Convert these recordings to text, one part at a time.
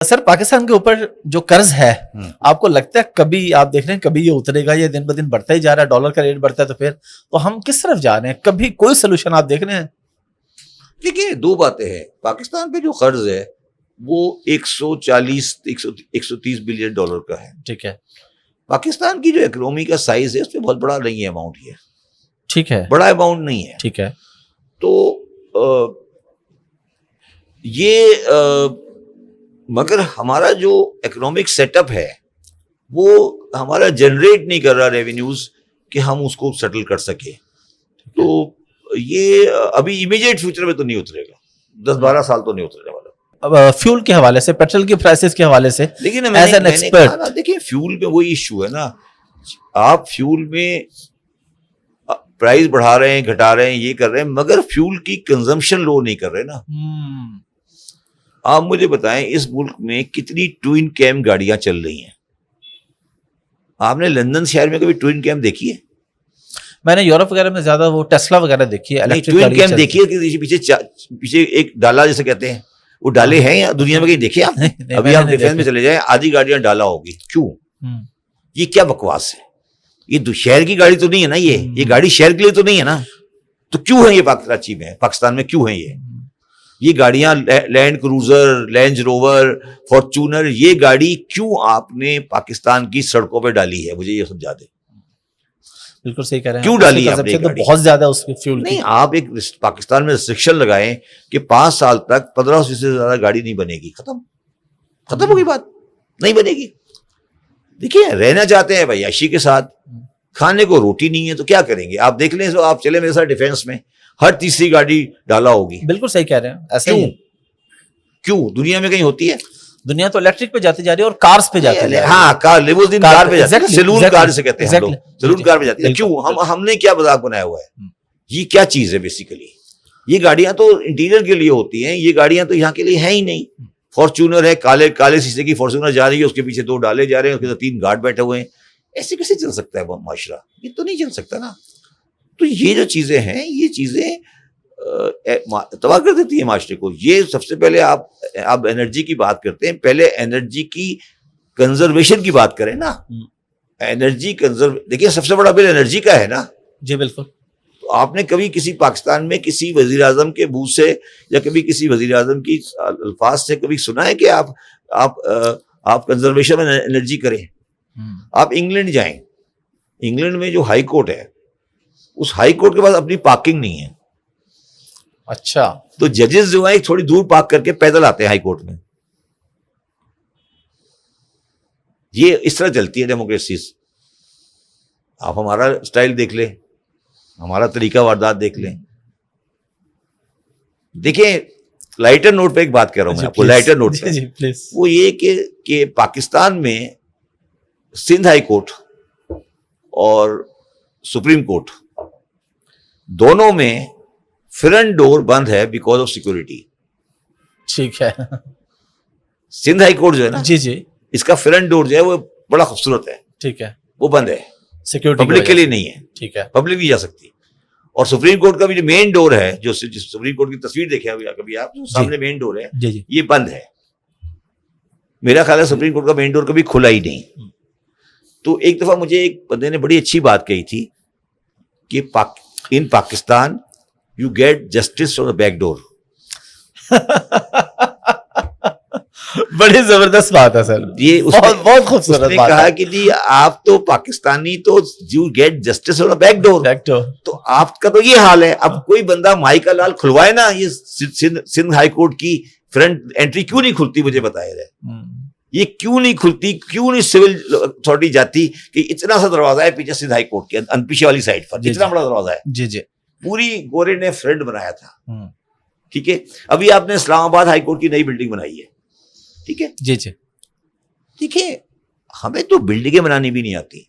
سر پاکستان کے اوپر جو قرض ہے آپ کو لگتا ہے کبھی آپ دیکھ رہے ہیں کبھی یہ اترے گا، یہ دن بہ دن بڑھتا ہی جا رہا ہے، ڈالر کا ریٹ بڑھتا ہے، تو پھر تو ہم کس طرف جا رہے ہیں؟ کبھی کوئی سولوشن آپ دیکھ رہے ہیں؟ دیکھیے دو باتیں ہیں. پاکستان پہ جو قرض ہے وہ 130 بلین ڈالر کا ہے. ٹھیک ہے. پاکستان کی جو اکنومی کا سائز ہے اس میں بہت بڑا نہیں ہے اماؤنٹ، یہ ٹھیک ہے، بڑا اماؤنٹ نہیں ہے. ٹھیک ہے. تو یہ مگر ہمارا جو اکنامک سیٹ اپ ہے وہ ہمارا جنریٹ نہیں کر رہا ریونیوز کہ ہم اس کو سیٹل کر سکیں. تو یہ ابھی امیڈیٹ فیوچر میں تو نہیں اترے گا، 10-12 سال تو نہیں اترنے والا. فیول کے حوالے سے، پیٹرول کی پرائسز کے حوالے سے، لیکن ایز این ایکسپرٹ دیکھیں فیول میں وہی ایشو ہے نا، آپ فیول میں پرائز بڑھا رہے ہیں، گھٹا رہے ہیں، یہ کر رہے ہیں، مگر فیول کی کنزمپشن لو نہیں کر رہے نا. آپ مجھے بتائیں اس ملک میں کتنی ٹوئن کیم گاڑیاں چل رہی ہیں؟ آپ نے لندن شہر میں کبھی ٹوئن کیم دیکھی ہے؟ میں نے یورپ وغیرہ میں زیادہ وہ ٹیسلا وغیرہ دیکھی ہے، الیکٹرک ٹوئن کیم دیکھی ہے کہ پیچھے ایک ڈالا جیسے کہتے ہیں، وہ ڈالے ہیں یا دنیا میں کہیں دیکھے آپ نے؟ ابھی آپ ڈیفینس میں چلے جائیں، آدھی گاڑیاں ڈالا ہوگی. کیوں؟ یہ کیا بکواس ہے؟ یہ شہر کی گاڑی تو نہیں ہے نا، یہ گاڑی شہر کے لیے تو نہیں ہے نا. تو کیوں ہے یہ کراچی میں، پاکستان میں کیوں ہے یہ گاڑیاں؟ Land Cruiser, Range Rover, Fortuner, یہ گاڑی کیوں آپ نے پاکستان کی سڑکوں پہ ڈالی ہے؟ مجھے یہ سمجھا دیں. بالکل صحیح کہہ رہے ہیں. کیوں ڈالی ہے آپ نے گاڑی؟ بہت زیادہ اس کی فیول نہیں، آپ ایک پاکستان میں ریسٹرکشن لگائیں کہ 5 سال تک 1500 سے زیادہ گاڑی نہیں بنے گی. ختم ہوگی بات، نہیں بنے گی. دیکھیے رہنا چاہتے ہیں بھائی عیشی کے ساتھ، کھانے کو روٹی نہیں ہے تو کیا کریں گے؟ آپ دیکھ لیں، آپ چلے میرے ساتھ ڈیفینس میں، ہر تیسری گاڑی ڈالا ہوگی. بالکل صحیح کہہ رہے ہیں. ایسا کیوں دنیا میں کہیں ہوتی ہے؟ دنیا تو الیکٹرک پہ جاتی جا رہی ہے اور کارز پہ جاتی ہے. ہاں، کار لیموزین کار پہ جاتی ہے، سیلون کار سے کہتے ہیں ہم لوگ، سیلون کار پہ جاتی ہے. کیوں؟ ہم نے کیا مذاق بنایا ہوا ہے؟ یہ کیا چیز ہے بیسیکلی؟ یہ گاڑیاں تو انٹیریئر کے لیے ہوتی ہیں، یہ گاڑیاں تو یہاں کے لیے ہیں ہی نہیں. فارچونر ہے، کالے شیشے کی فارچونر جا رہی ہے، اس کے پیچھے 2 ڈالے جا رہے ہیں، اس کے 3 گارڈ بیٹھے ہوئے ہیں. ایسے کیسے چل سکتا ہے معاشرہ؟ یہ تو نہیں چل سکتا نا. تو یہ جو چیزیں ہیں، یہ چیزیں تباہ کر دیتی ہیں معاشرے کو. یہ سب سے پہلے آپ انرجی کی بات کرتے ہیں، پہلے انرجی کی کنزرویشن کی بات کریں نا. انرجی دیکھیے سب سے بڑا بل انرجی کا ہے نا. جی بالکل. تو آپ نے کبھی کسی پاکستان میں کسی وزیر اعظم کے منہ سے یا کبھی کسی وزیر اعظم کی الفاظ سے کبھی سنا ہے کہ آپ کنزرویشن میں انرجی کریں؟ آپ انگلینڈ جائیں، انگلینڈ میں جو ہائی کورٹ ہے، اس ہائی کورٹ کے پاس اپنی پارکنگ نہیں ہے. اچھا. تو ججز جو ہیں تھوڑی دور پارک کر کے پیدل آتے ہیں ہائی کورٹ میں. یہ اس طرح چلتی ہے ڈیموکریسیز. آپ ہمارا اسٹائل دیکھ لیں، ہمارا طریقہ واردات دیکھ لیں. دیکھیں لائٹر نوٹ پہ ایک بات کہہ رہا ہوں میں آپ کو، لائٹر نوٹ پہ، وہ یہ کہ پاکستان میں سندھ ہائی کورٹ اور سپریم کورٹ دونوں میں فرنٹ ڈور بند ہے بیکاز آف سیکورٹی. ٹھیک ہے. سندھ ہائی کورٹ جو ہے نا، جی اس کا فرنٹ ڈور جو ہے وہ بڑا خوبصورت ہے. ٹھک ہے. وہ بند ہے، سیکورٹی پبلک کے لیے نہیں ہے. ٹھیک ہے. پبلک بھی جا سکتی. اور سپریم کورٹ کا بھی جو مین ڈور ہے، جو سپریم کورٹ کی تصویر دیکھیں کبھی آپ، سامنے مین ڈور ہے، یہ بند ہے. میرا خیال ہے سپریم کورٹ کا مین ڈور کبھی کھلا ہی نہیں. تو ایک دفعہ مجھے ایک بندے نے بڑی اچھی بات کہی تھی کہ ان Pakistan you get justice from the back door. بڑی زبردست بات ہے سر، یہ بہت خوبصورت بات ہے. کہا کہ جی آپ تو پاکستانی تو you get justice from the back door. تو آپ کا تو یہ حال ہے. اب کوئی بندہ مائی کا لال کھلوائے نا، یہ سندھ ہائی کورٹ کی فرنٹ انٹری کیوں نہیں کھلتی؟ مجھے بتایا جائے یہ کیوں نہیں کھلتی، کیوں نہیں سول اتھارٹی جاتی کہ اتنا سا دروازہ ہے پیچھے سندھ ہائی کورٹ کے پیچھے والی سائڈ پر، اتنا بڑا دروازہ ہے. جی پوری گورے نے فرنٹ بنایا تھا. ٹھیک ہے. ابھی آپ نے اسلام آباد ہائی کورٹ کی نئی بلڈنگ بنائی ہے. ٹھیک ہے. جی دیکھیں ہمیں تو بلڈنگیں بنانی بھی نہیں آتی.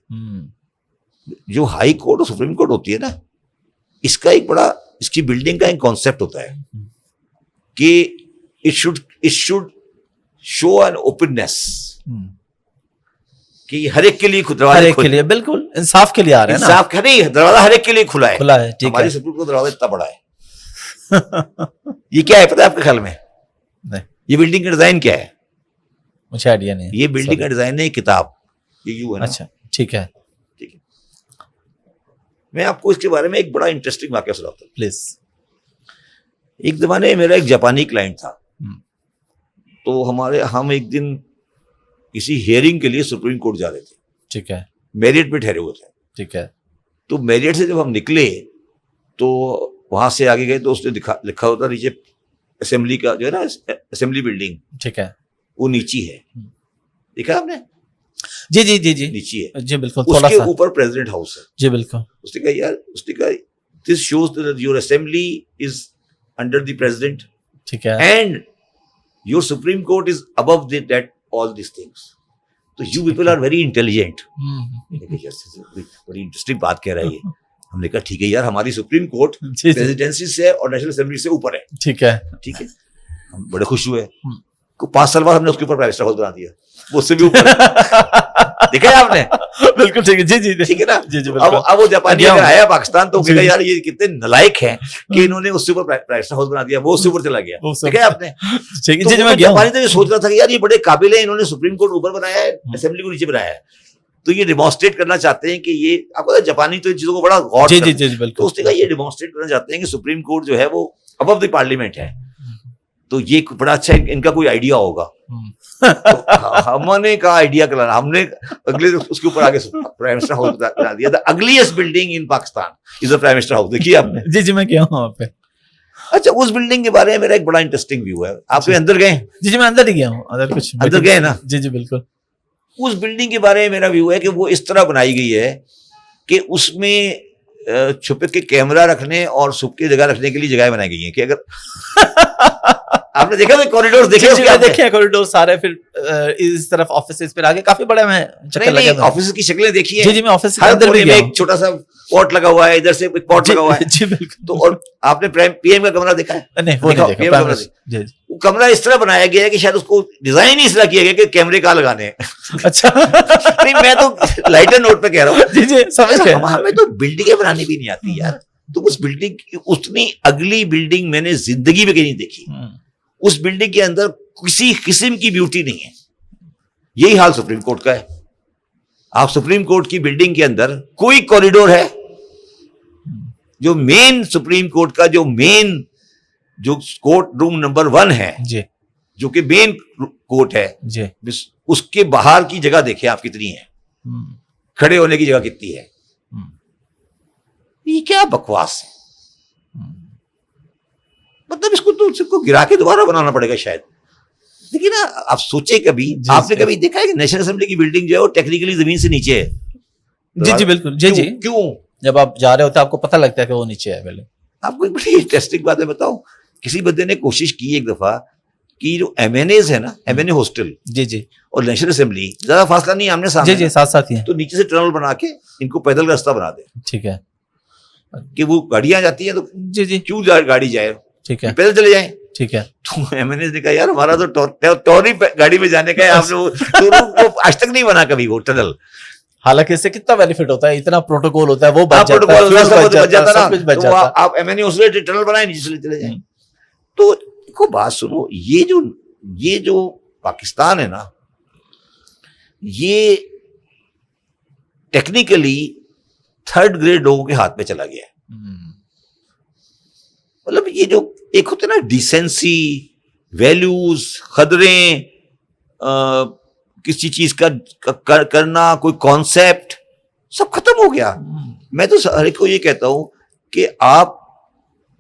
جو ہائی کورٹ اور سپریم کورٹ ہوتی ہے نا، اس کا ایک بڑا، اس کی بلڈنگ کا ایک کانسیپٹ ہوتا ہے کہ it should show an openness، کہ ہر ایک کے لیے دروازے کھلے ہیں. بالکل انصاف کے لیے آ رہے ہیں نا. انصاف کا نہیں، دروازہ ہر ایک کے لیے کھلا ہے. ہماری سپریم کورٹ دروازہ اتنا بڑا ہے. یہ کیا ہے پتہ ہے آپ کے خیال میں؟ یہ بلڈنگ کا ڈیزائن کیا ہے؟ مجھے آئیڈیا نہیں. یہ بلڈنگ کا ڈیزائن ہے کتاب, یہ یوں ہے نا. اچھا ٹھیک ہے. میں آپ کو اس کے بارے میں ایک بڑا انٹرسٹنگ واقعہ سناتا ہوں پلیز. ایک زمانے میں میرا ایک جاپانی کلائنٹ تھا, تو ہم ایک دن کسی ہیئرنگ کے لیے سپریم کورٹ جا رہے تھے. ٹھیک ہے. میریٹ میں ٹھہرے ہوئے تھے. ٹھیک ہے. تو میریٹ سے جب ہم نکلے تو وہاں سے آگے گئے تو اس نے لکھا ہوتا نیچے اسمبلی کا جو ہے نا اسمبلی بلڈنگ. ٹھیک ہے. وہ نیچی ہے, دیکھا آپ نے؟ جی جی جی جی نیچی ہے. جی بالکل. اس کے اوپر پریزیڈنٹ ہاؤس ہے. جی بالکل. اس نے کہا یار, اس نے کہا this shows that your assembly is under the president. ٹھیک ہے. And your supreme court is above that all these things. تو you people are very intelligent. بڑی انٹرسٹنگ بات کہہ رہا ہے یہ. ہم نے کہا ٹھیک ہے یار, ہماری سپریم کورٹ پریزیڈنسی سے اور نیشنل اسمبلی سے اوپر ہے. ٹھیک ہے. ٹھیک ہے. ہم بڑے خوش ہوئے. 5 سال بعد ہم نے اس کے اوپر پرائیویٹ ہاؤس بنا دیا, وہ اس سے بھی اوپر. دیکھا ہے آپ نے؟ بالکل ٹھیک ہے. جی جی ٹھیک ہے نا. جی جی. اب وہ جاپانی اگر آیا پاکستان تو کہا یار یہ کتنے نالائق ہیں کہ انہوں نے اس سے اوپر پرائیویٹ ہاؤس بنا دیا, وہ اس سے اوپر چلا گیا. دیکھا ہے آپ نے؟ جاپانی تو یہ سوچ رہا تھا کہ یار یہ بڑے قابل ہیں, انہوں نے سپریم کورٹ اوپر بنایا ہے, اسمبلی کو نیچے بنایا ہے. تو یہ ڈیمانسٹریٹ کرنا چاہتے ہیں کہ یہ آپ کو جاپانی تو ان چیزوں کو بڑا غور سے. جی جی جی بالکل. تو اس نے کہا یہ ڈیمانسٹریٹ کرنا چاہتے ہیں کہ سپریم کورٹ جو ہے وہ ابو دی پارلیمنٹ ہے. تو یہ بڑا اچھا ان کا کوئی آئیڈیا ہوگا. ہم نے کہا آئیڈیا کرانا, ہم نے اگلے اس کے اوپر آگے پرائم منسٹر ہاؤس بنا دیا. The ugliest building in Pakistan is the Prime Minister House. دیکھیے آپ نے. جی جی میں گیا ہوں وہاں پہ. اچھا, اس بلڈنگ کے بارے میں میرا ایک بڑا انٹرسٹنگ ویو ہے. آپ کے اندر گئے؟ جی جی میں اندر ہی گیا ہوں. اندر گئے نا. جی جی بالکل. اس بلڈنگ کے بارے میں میرا ویو ہے کہ وہ اس طرح بنائی گئی ہے کہ اس میں چھپے کے کیمرہ رکھنے اور سب کی جگہ رکھنے کے لیے جگہیں بنائی گئی ہیں. کہ اگر آپ نے دیکھا کوریڈور دیکھے کوریڈور سارے, پھر اس طرف آفیسز پھر آگے کافی بڑے میں چکر لگے. آفیسز کی شکلیں دیکھی ہیں. جی جی میں آفس کے اندر بھی گیا ہوں. ایک چھوٹا سا پورٹ لگا ہوا ہے, ادھر سے ایک پورٹ لگا ہوا ہے. جی بالکل. تو اور آپ نے پی ایم کا کمرہ دیکھا ہے؟ نہیں وہ نہیں دیکھا. وہ کمرہ اس طرح بنایا گیا ہے کہ شاید اس کو ڈیزائن ہی اس طرح کیا گیا کہ کیمرے کہاں لگانے ہیں. اچھا نہیں, میں تو لائٹر نوٹ پہ کہہ رہا ہوں. جی جی سمجھ گئے. ہمیں تو بلڈنگیں بنانی بھی نہیں آتی یار. تو اس بلڈنگ اتنی اگلی بلڈنگ میں نے زندگی میں کہیں نہیں دیکھی. اس بلڈنگ کے اندر کسی قسم کی بیوٹی نہیں ہے. یہی حال سپریم کورٹ کا ہے. آپ سپریم کورٹ کی بلڈنگ کے اندر کوئی کوریڈور ہے جو مین سپریم کورٹ کا جو کورٹ روم نمبر 1 ہے جی, جو کہ مین کورٹ ہے جی, اس کے باہر کی جگہ دیکھیں آپ کتنی ہے, کھڑے ہونے کی جگہ کتنی ہے. یہ کیا بکواس ہے. مطلب اس کو گرا کے دوبارہ بنانا پڑے گا شاید. دیکھیے نا, آپ سوچیں کبھی, آپ نے کبھی دیکھا ہے کہ نیشنل اسمبلی کی بلڈنگ جو ہے وہ ٹیکنیکلی زمین سے نیچے ہے. جی جی بالکل. جی جی. کیوں؟ جب آپ جا رہے ہوتے ہیں آپ کو پتہ لگتا ہے کہ وہ نیچے ہے. پہلے آپ کو ایک بڑی انٹرسٹنگ بات ہے بتاؤں. کسی بندے نے کوشش کی ایک دفعہ کہ جو ایم این ایز ہے نا, ایم این اے ہاسٹل, جی جی, اور نیشنل اسمبلی زیادہ فاصلہ نہیں, آمنے سامنے. جی جی ساتھ ساتھ ہی ہیں. تو نیچے سے ٹنل بنا کے ان کو پیدل کا راستہ بنا دیں. ٹھیک ہے. کہ وہ گاڑیاں جاتی ہیں تو جی جی کیوں گاڑی جائے, ٹھیک ہے, پیدل چلے جائیں. ٹھیک ہے. تو ایم این ایز نے کہا یار ہمارا تو ٹوری گاڑی میں جانے کا ہے, آپ نے وہ آج تک نہیں بنا کبھی وہ ٹنل. حالانکہ اس سے کتنا بینیفٹ ہوتا ہے, اتنا پروٹوکول ہوتا ہے, وہ بچ جاتا ہے. آپ ایم این اے اس لیے ٹنل بنائیں نیچے سے چلے جائیں. تو کو بات سنو, یہ جو پاکستان ہے نا, یہ ٹیکنیکلی 3rd گریڈ لوگوں کے ہاتھ میں چلا گیا ہے. مطلب یہ جو ایک ہوتے نا ڈیسنسی, ویلیوز, قدریں, کسی چیز کا کرنا, کوئی کانسیپٹ, سب ختم ہو گیا. میں تو ہر ایک کو یہ کہتا ہوں کہ آپ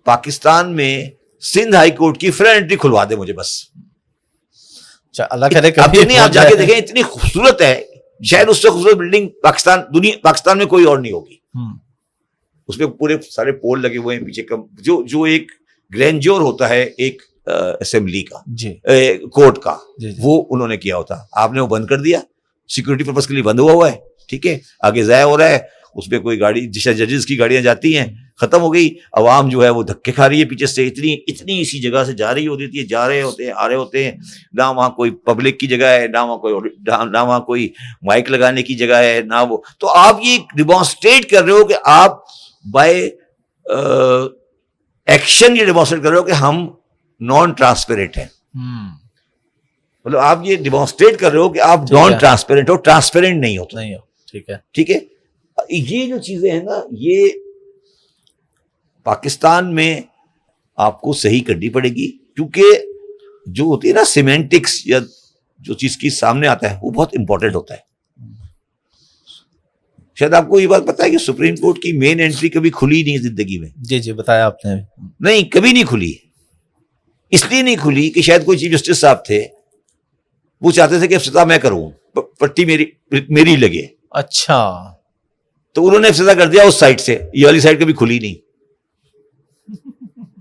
پاکستان میں سندھ ہائی کورٹ کی فرنٹ انٹری کھلوا دیں مجھے بس. اللہ کرے آپ جا کے دیکھیں, اتنی خوبصورت ہے, شاید اس سے خوبصورت بلڈنگ پاکستان میں کوئی اور نہیں ہوگی. اس میں پورے سارے پول لگے ہوئے ہیں پیچھے, جو ایک گرینجور ہوتا ہے ایک اسمبلی کا, کورٹ کا, وہ انہوں نے کیا ہوتا. آپ نے وہ بند کر دیا, سیکورٹی پرپز کے لیے بند ہوا ہے. ٹھیک ہے, آگے ضائع ہو رہا ہے, اس پہ کوئی گاڑی ججز کی گاڑیاں جاتی ہیں, ختم ہو گئی. عوام جو ہے وہ دھکے کھا رہی ہے پیچھے سے, اتنی اسی جگہ سے جا رہی ہوتی ہے, جا رہے ہوتے ہیں, آ رہے ہوتے ہیں. نہ وہاں کوئی پبلک کی جگہ ہے, نہ وہاں کوئی مائک لگانے کی جگہ ہے, نہ وہ. تو آپ یہ ڈیمانسٹریٹ کر رہے ہو کہ آپ بائی ایکشن یہ ڈیمانسٹریٹ کر رہے ہو کہ ہم نان ٹرانسپیرنٹ ہیں. مطلب آپ یہ ڈیمانسٹریٹ کر رہے ہو کہ آپ نان ٹرانسپیرنٹ ہو، ٹرانسپیرنٹ نہیں ہوتے. نہیں ہو. ٹھیک ہے. ٹھیک ہے. یہ جو چیزیں ہیں نا، یہ پاکستان میں آپ کو صحیح کرنی پڑے گی، کیونکہ جو ہوتی ہے نا سیمینٹکس یا جو چیز کی سامنے آتا ہے وہ بہت امپورٹنٹ ہوتا ہے. شاید آپ کو یہ بات پتا ہے کہ سپریم کورٹ کی مین انٹری کبھی کھلی نہیں زندگی میں. جی بتایا آپ نے. نہیں، کبھی نہیں کھلی. اس لیے نہیں کھلی کہ شاید کوئی چیف جسٹس صاحب تھے، وہ چاہتے تھے کہ افتتاح میں کروں، پٹی میری لگے. اچھا. تو انہوں نے افتتاح کر دیا اس سائڈ سے، یہ والی سائڈ کبھی کھلی نہیں.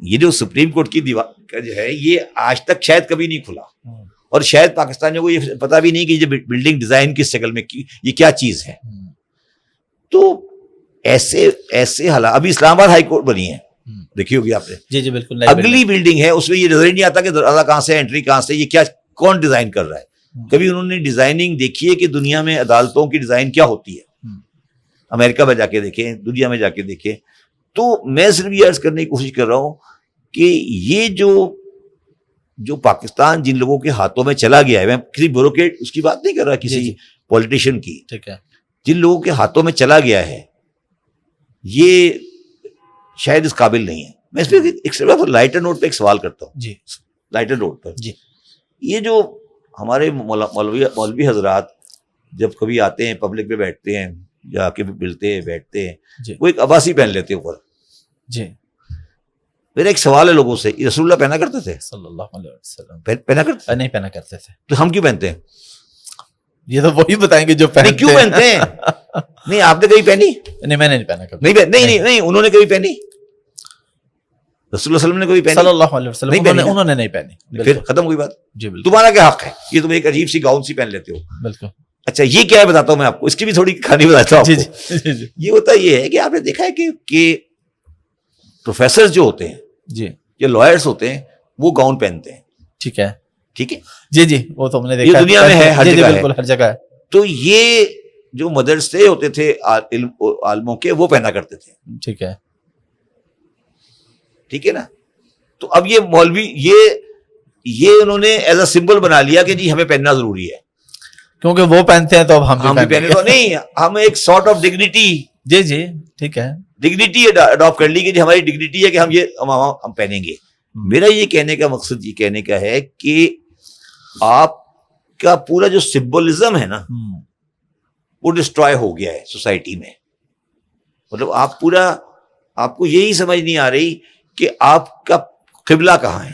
یہ جو سپریم کورٹ کی دیوار کا جو ہے، یہ آج تک شاید کبھی نہیں کھلا، اور شاید پاکستانیوں کو یہ پتا بھی نہیں کہ یہ بلڈنگ ڈیزائن کس شکل میں کی، یہ کیا چیز ہے. تو ایسے حالات. ابھی اسلام آباد ہائی کورٹ بنی ہے، دیکھی ہوگی آپ نے. جی بالکل. اگلی بلڈنگ ہے، اس میں یہ نظر ہی نہیں آتا کہ دروازہ کہاں سے، انٹری کہاں سے، یہ کیا کون ڈیزائن کر رہا ہے. کبھی انہوں نے ڈیزائننگ دیکھی ہے کہ دنیا میں عدالتوں کی ڈیزائن کیا ہوتی ہے؟ امریکہ میں جا کے دیکھیں، دنیا میں جا کے دیکھیں. تو میں صرف یہ عرض کرنے کی کوشش کر رہا ہوں کہ یہ جو پاکستان جن لوگوں کے ہاتھوں میں چلا گیا ہے، میں کسی بیوروکریٹ اس کی بات نہیں کر رہا، کسی پولیٹیشین کی، ٹھیک ہے، جن لوگوں کے ہاتھوں میں چلا گیا ہے، یہ شاید اس قابل نہیں ہے. میں اس پہ ایک لائٹر نوٹ پہ ایک سوال کرتا ہوں. جی لائٹر نوٹ پر. جی. یہ جو ہمارے مولوی حضرات جب کبھی آتے ہیں، پبلک میں بیٹھتے ہیں، جا کے ملتے ہیں، بیٹھتے ہیں، وہ ایک عباسی پہن لیتے ہیں اوپر. جی. میرا ایک سوال ہے لوگوں سے، رسول اللہ پہنا کرتے تھے؟ صلی اللہ علیہ وسلم پہنا کرتے؟ نہیں پہنا کرتے تھے. تو ہم کیوں پہنتے ہیں؟ یہ تو وہی بتائیں گے جو پہنتے ہیں. کیوں پہنتے ہیں؟ نہیں، آپ نے کبھی پہنی؟ نہیں، میں نے نہیں پہنا کبھی. نہیں، انہوں نے کبھی پہنی؟ رسول اللہ علیہ وسلم نے کبھی پہنی؟ صلی اللہ علیہ وسلم انہوں نے نہیں پہنی. پھر ختم ہوئی بات. جی بالکل. تمہارا کیا حق ہے کہ تم ایک عجیب سی گاؤن سی پہن لیتے ہو؟ بالکل. اچھا، یہ کیا ہے بتاتا ہوں میں آپ کو، اس کی بھی تھوڑی کہانی بتاتا ہوں آپ کو. جی. یہ ہوتا یہ ہے کہ آپ نے دیکھا ہے کہ پروفیسر جو ہوتے ہیں، جی، یا لائرس ہوتے ہیں، وہ گاؤن پہنتے ہیں. ٹھیک ہے. ٹھیک ہے. جی وہ تو ہم نے دیکھا یہ دنیا میں ہے، ہر جگہ ہے. بالکل ہر جگہ ہے. تو یہ جو مدرسے ہوتے تھے عالموں کے، وہ پہنا کرتے تھے. ٹھیک ہے. ٹھیک ہے نا. تو اب یہ مولوی یہ انہوں نے ایز اے سمبل بنا لیا کہ جی ہمیں پہننا ضروری ہے، کیونکہ وہ پہنتے ہیں تو اب ہم بھی پہنے. تو نہیں، ہم ایک سارٹ آف ڈگنیٹی، جی ٹھیک ہے، ڈگنیٹی اڈاپٹ کر لی کہ جی ہماری ڈگنیٹی ہے کہ ہم پہنیں گے. میرا یہ کہنے کا مقصد یہ کہنے کا ہے کہ آپ کا پورا جو سمبولزم ہے نا، وہ ڈسٹرائے ہو گیا ہے سوسائٹی میں. مطلب آپ کو یہی سمجھ نہیں آ رہی کہ آپ کا قبلہ کہاں ہے.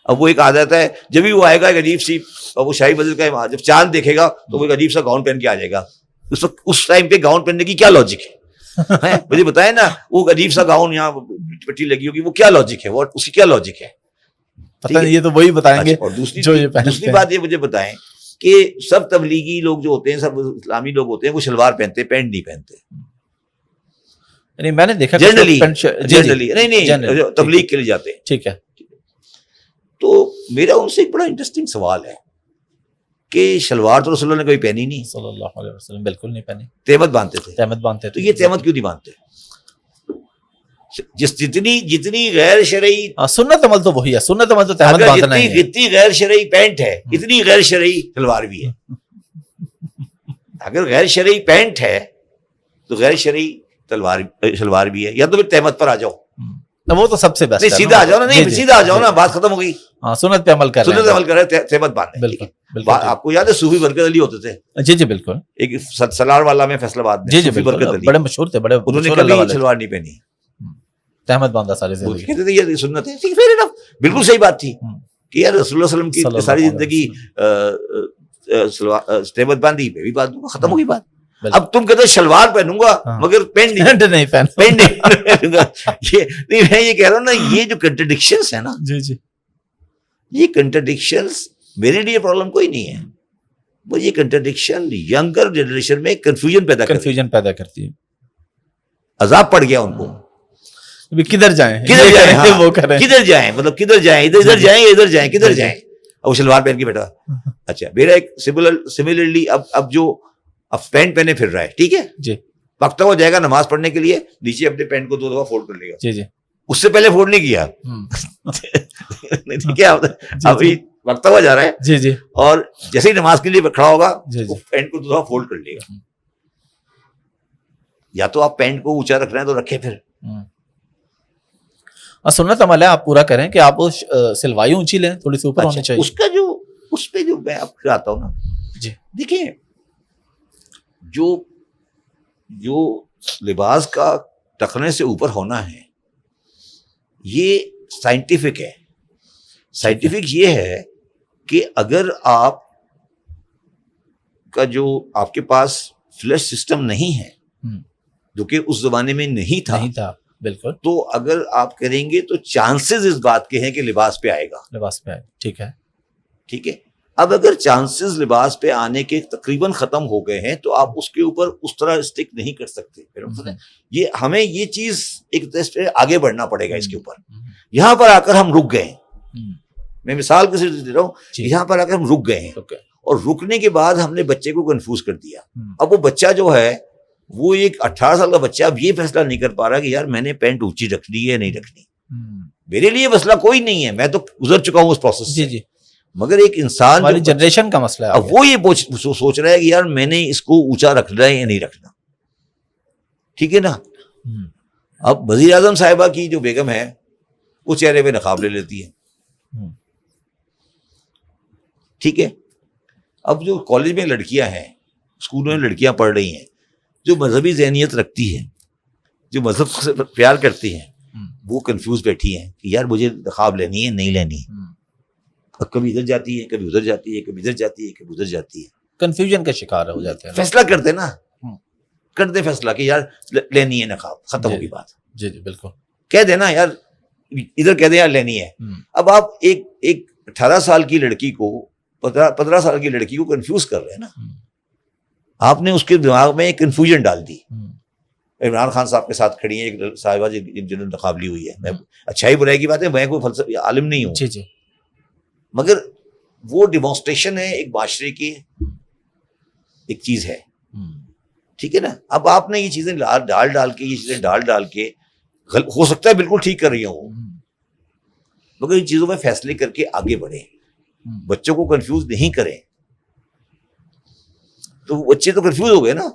اب وہ ایک عادت ہے، جب بھی وہ آئے گا ایک عجیب سی، وہ شاہی مسجد کا جب چاند دیکھے گا تو وہ ایک عجیب سا گاؤن پہن کے آ جائے گا. اس ٹائم پہ گاؤن پہننے کی کیا لاجک ہے؟ مجھے بتائیں نا، وہ عجیب سا گاؤن یہاں پٹی لگی ہوگی، وہ کیا لاجک ہے؟ وہ اس کی کیا لاجک ہے؟ پتہ نہیں، یہ تو وہی بتائیں گے. اور دوسری بات یہ مجھے بتائیں کہ سب تبلیغی لوگ جو ہوتے ہیں، سب اسلامی لوگ ہوتے ہیں، وہ شلوار پہنتے ہیں، پینٹ نہیں پہنتے. نہیں، میں نے دیکھا جنرلی نہیں تبلیغ کے لیے جاتے ہیں. ٹھیک ہے. تو میرا ان سے ایک بڑا انٹرسٹنگ سوال ہے کہ شلوار تو رسول اللہ نے کبھی پہنی نہیں. صلی اللہ علیہ وسلم بالکل نہیں پہنی. تہمت باندھتے تھے. تہمت باندھتے تو یہ تہمت کیوں نہیں باندھتے؟ جتنی غیر شرعی سنت عمل تو وہی ہے. سنت عمل تو تہمت باندھنا ہے. جتنی غیر شرعی پینٹ ہے، اتنی غیر شرعی شلوار بھی ہے. اگر غیر شرعی پینٹ ہے تو غیر شرعی شلوار بھی ہے. یا تو پھر تہمت پر آ جاؤ. وہ تو سب سے بیسٹ ہے. سیدھا آ جاؤ نا. نہیں، سیدھا آ جاؤ نا، بات ختم ہو گئی. سنت پہ عمل کر رہے ہیں. سنت عمل کر رہے ہیں، تہمت باندھ رہے ہیں. بالکل. آپ کو یاد ہے صوفی برکت علی ہوتے تھے؟ جی بالکل. ایک سلار والا میں فیصل آباد میں. جی بالکل، بڑے مشہور تھے. بڑے انہوں نے کبھی شلوار نہیں پہنی، تہمت باندھا ساری زندگی. کہتے تھے یہ سنت ہے. بالکل صحیح بات تھی کہ یار رسول اللہ علیہ وسلم کی ساری زندگی تہمت باندھی، میں بھی باندھ دوں گا، ختم ہوگی بات. اب تم کہتے شلوار پہنوں گا مگر پینٹ نہیں پہنوں گا. میں یہ کہہ رہا ہوں نا، یہ جو کنٹرڈکشنز ہیں نا، جی یہ کنٹرڈکشنز میرے لیے پرابلم کوئی نہیں ہے. وہ یہ کنٹرڈکشن ینگر جنریشن میں کنفیوژن پیدا کرتی ہے. عذاب پڑ گیا ان کو. کدھر جائیں وہ کریں، کدھر جائیں، مطلب کدھر جائیں، ادھر جائیں، ادھر جائیں، کدھر جائیں. اب وہ شلوار پہن کے بیٹھا. اچھا، میرا ایک سملرلی اب جو پینٹ پہنے پھر رہا ہے، ٹھیک ہے جی، وقت ہو جائے گا نماز پڑھنے کے لیے، نیچے اپنے پینٹ کو 2 دفعہ فولڈ کر لے گا. جی اس سے پہلے فولڈ نہیں کیا. ٹھیک ہے, ابھی وقت ہوا جا رہا ہے جی جی, اور جیسے ہی نماز کے لیے کھڑا ہوگا وہ پینٹ کو دوسرا فولڈ کر لے گا. یا تو آپ پینٹ کو اونچا رکھ رہے ہیں تو رکھیں, پھر سنت عمل ہے آپ پورا کریں کہ آپ سلوائی اونچی لیں, تھوڑی سی اوپر ہونی چاہیے. اس کا جو اس پہ جو میں آپ آتا ہوں نا جی, دیکھیں جو لباس کا ٹخنے سے اوپر ہونا ہے یہ سائنٹیفک ہے. سائنٹیفک یہ ہے کہ اگر آپ کا جو آپ کے پاس فلش سسٹم نہیں ہے جو کہ اس زمانے میں نہیں تھا بالکل, تو اگر آپ کریں گے تو چانسز اس بات کے ہیں کہ لباس پہ آئے گا. لباس پہ آئے, ٹھیک ہے, ٹھیک ہے. اب اگر چانسز لباس پہ آنے کے تقریباً ختم ہو گئے ہیں تو آپ اس کے اوپر اس طرح اسٹک نہیں کر سکتے. یہ ہمیں یہ چیز ایک طرح آگے بڑھنا پڑے گا اس کے اوپر. یہاں پر آ کر ہم رک گئے ہیں, میں مثال کے صرف دے رہا ہوں, یہاں پر آ کر ہم رک گئے ہیں اور رکنے کے بعد ہم نے بچے کو کنفیوز کر دیا. اب وہ بچہ جو ہے وہ ایک 18 سال کا بچہ اب یہ فیصلہ نہیں کر پا رہا کہ یار میں نے پینٹ اونچی رکھنی ہے نہیں رکھنی. میرے لیے مسئلہ کوئی نہیں ہے, میں تو گزر چکا ہوں اس پروسیس سے. مگر ایک انسان ہماری جنریشن کا مسئلہ ہے, اب وہ یہ سوچ رہا ہے کہ یار میں نے اس کو اونچا رکھنا ہے یا نہیں رکھنا. ٹھیک ہے نا. اب وزیر اعظم صاحبہ کی جو بیگم ہے وہ چہرے پہ نقاب لے لیتی ہے. ٹھیک ہے. اب جو کالج میں لڑکیاں ہیں, اسکولوں میں لڑکیاں پڑھ رہی ہیں, جو مذہبی ذہنیت رکھتی ہیں, جو مذہب سے پیار کرتی ہیں, وہ کنفیوز بیٹھی ہیں کہ یار مجھے نقاب لینی ہے نہیں لینی. اب کبھی ادھر جاتی ہے, کبھی ادھر جاتی ہے, کبھی ادھر جاتی ہے, کبھی ادھر جاتی ہے. کنفیوژن کا شکار ہو جاتے ہیں. فیصلہ کرتے نا, کرتے فیصلہ کہ یار لینی ہے نقاب, ختم ہوگی بات. جی جی بالکل, کہہ دینا یار, ادھر کہہ دیں یار لینی ہے. اب آپ ایک 18 سال کی لڑکی کو 15 سال کی لڑکی کو کنفیوز کر رہے ہیں نا. آپ نے اس کے دماغ میں ایک کنفیوژن ڈال دی. عمران خان صاحب کے ساتھ کھڑی ہیں ایک صاحبہ جنہوں نے نقاب لی ہوئی ہے. میں اچھائی برائی کی بات ہے, میں کوئی فلسفی عالم نہیں ہوں, جی جی, مگر وہ ڈیمانسٹریشن ہے ایک معاشرے کی ایک چیز ہے. ٹھیک ہے نا. اب آپ نے یہ چیزیں ڈال کے ہو سکتا ہے بالکل ٹھیک کر رہی ہوں, مگر ان چیزوں میں فیصلے کر کے آگے بڑھیں, بچوں کو کنفیوز نہیں کریں. تو بچے تو کنفیوز ہو گئے نا.